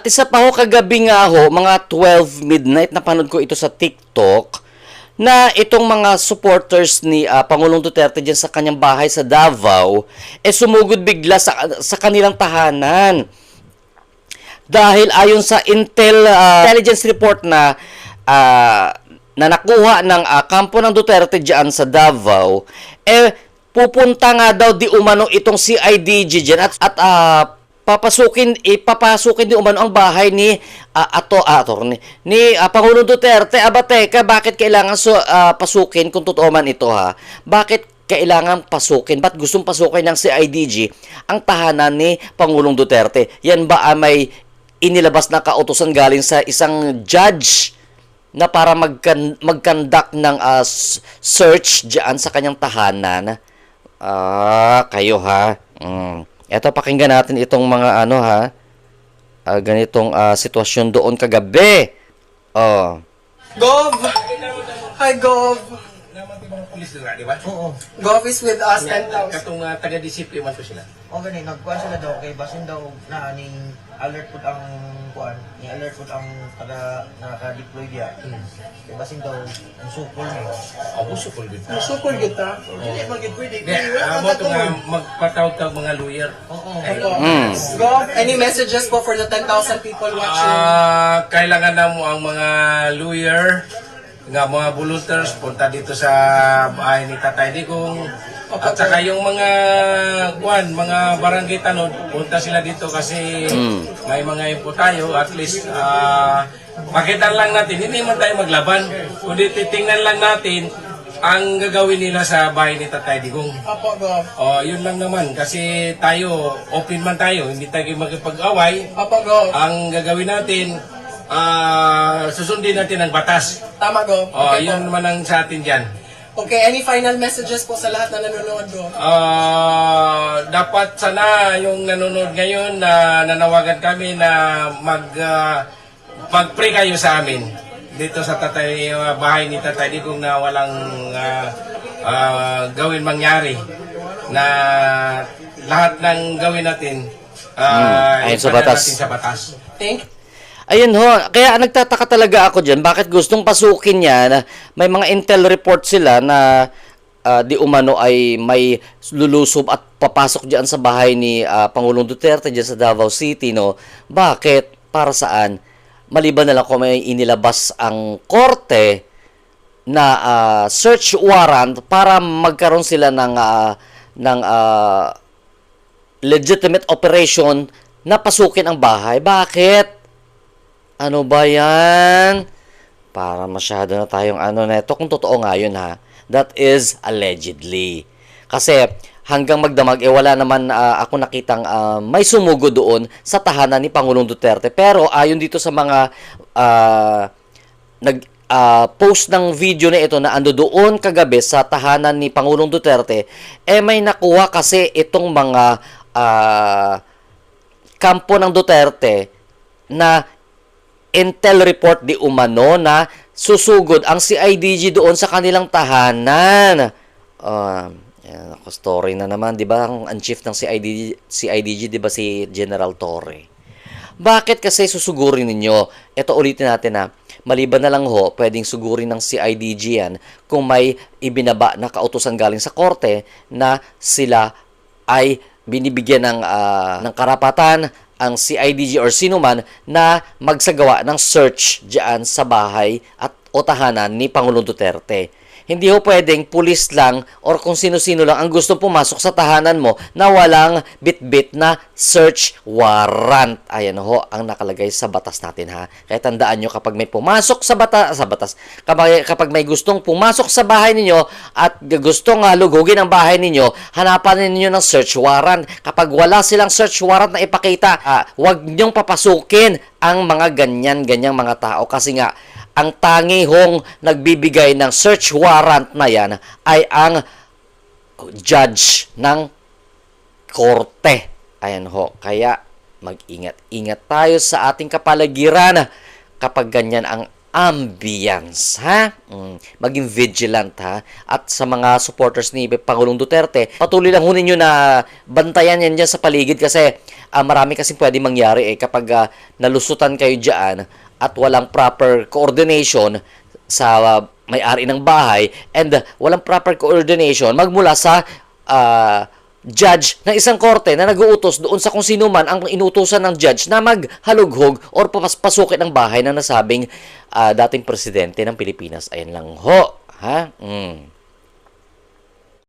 At isa pa ho, kagabi nga ho, mga 12 midnight, napanood ko ito sa TikTok, na itong mga supporters ni Pangulong Duterte dyan sa kanyang bahay sa Davao, sumugod bigla sa kanilang tahanan. Dahil ayon sa intelligence report na nakuha ng kampo ng Duterte dyan sa Davao, pupunta nga daw di umano itong CIDG dyan at papasukin di umano ang bahay ni Pangulong Duterte. Aba teka, bakit kailangan pasukin kung totoo man ito ha? Bakit kailangan pasukin? Ba't gustong pasukin ng CIDG ang tahanan ni Pangulong Duterte? Yan ba may inilabas na kautusan galing sa isang judge na para mag-conduct ng search diyan sa kanyang tahanan? Kayo ha. Eto, pakinggan natin itong mga ganitong sitwasyon doon kagabi. Gov! Hi, Gov! Naman ibang pulis nila, di ba? Oo. Gov is with us, 10,000. Katong taga-disiplin man po sila. O gani, nagkuhan sila daw kay basin daw na ning alert pud ang kuan, ni alert pud ang taga naka-deploy diya. Kay basin daw ang sukol ni. Ako supol din. Masukol kita. Dili man gid pwede. Amo ito nga magpatawag mga lawyer. Oo. Gov, any messages po for the 10,000 people watching? Kailangan na mo ang mga lawyer, nga mga volunteers, punta dito sa bahay ni Tatay Digong. At saka yung mga mga barangay tanod, punta sila dito kasi may mga info tayo. At least, makita lang natin, hindi man tayo maglaban. Kundi titingnan lang natin ang gagawin nila sa bahay ni Tatay Digong. Apo, Gov. Yun lang naman. Kasi tayo, open man tayo, hindi tayo magpag-away. Apo, Gov. Ang gagawin natin, susundin natin ang batas. Tama, Gov. Okay, Yun naman ang sa atin dyan. Okay, any final messages po sa lahat na nanonood, Gov? Dapat sana yung nanonood ngayon na nanawagan kami na mag-pray kayo sa amin dito sa bahay ni Tatay Digong na walang gawin mangyari, na lahat ng gawin natin ayon sa batas. natin sa batas. Thank you. Ayun ho, kaya nagtataka talaga ako dyan, bakit gustong pasukin yan? May mga intel report sila na di umano ay may lulusob at papasok dyan sa bahay ni Pangulong Duterte dyan sa Davao City, no? Bakit? Para saan? Maliban na lang kung may inilabas ang korte na search warrant para magkaroon sila ng legitimate operation na pasukin ang bahay. Bakit? Ano ba yan? Para masyado na tayong neto. Kung totoo nga yun ha. That is allegedly. Kasi hanggang magdamag, wala naman ako nakitang may sumugo doon sa tahanan ni Pangulong Duterte. Pero ayon dito sa mga post ng video na ito na ando doon kagabi sa tahanan ni Pangulong Duterte, may nakuha kasi itong mga kampo ng Duterte na intel report di umano na susugod ang CIDG doon sa kanilang tahanan. Ako, story na naman, di ba? Ang chief ng CIDG, di ba si General Torre? Bakit kasi susugurin ninyo? Ito ulitin natin na maliban na lang ho, pwedeng sugurin ng CIDG yan kung may ibinaba na kautusan galing sa korte na sila ay binibigyan ng karapatan ang CIDG or sino man na magsagawa ng search diyan sa bahay o tahanan ni Pangulong Duterte. Hindi ho pwedeng pulis lang or kung sino-sino lang ang gusto pumasok sa tahanan mo na walang bit-bit na search warrant. Ayan ho ang nakalagay sa batas natin ha. Kaya tandaan nyo, kapag may pumasok kapag may gustong pumasok sa bahay ninyo at gustong lugugin ang bahay ninyo, hanapan ninyo ng search warrant. Kapag wala silang search warrant na ipakita, huwag nyong papasukin ang mga ganyang mga tao kasi nga ang tangi hong nagbibigay ng search warrant na yan ay ang judge ng korte. Ayan ho. Kaya mag-ingat-ingat tayo sa ating kapaligiran kapag ganyan ang ambience, ha? Maging vigilant, ha? At sa mga supporters ni Pangulong Duterte, patuloy lang ho ninyo na bantayan yan dyan sa paligid kasi marami kasing pwede mangyari kapag nalusutan kayo dyan at walang proper coordination sa may-ari ng bahay and walang proper coordination magmula sa judge ng isang korte na nag-uutos doon sa kung sino man ang inuutosan ng judge na maghalughog or pasukin ang bahay ng nasabing dating presidente ng Pilipinas. Ayan lang ho. Ha?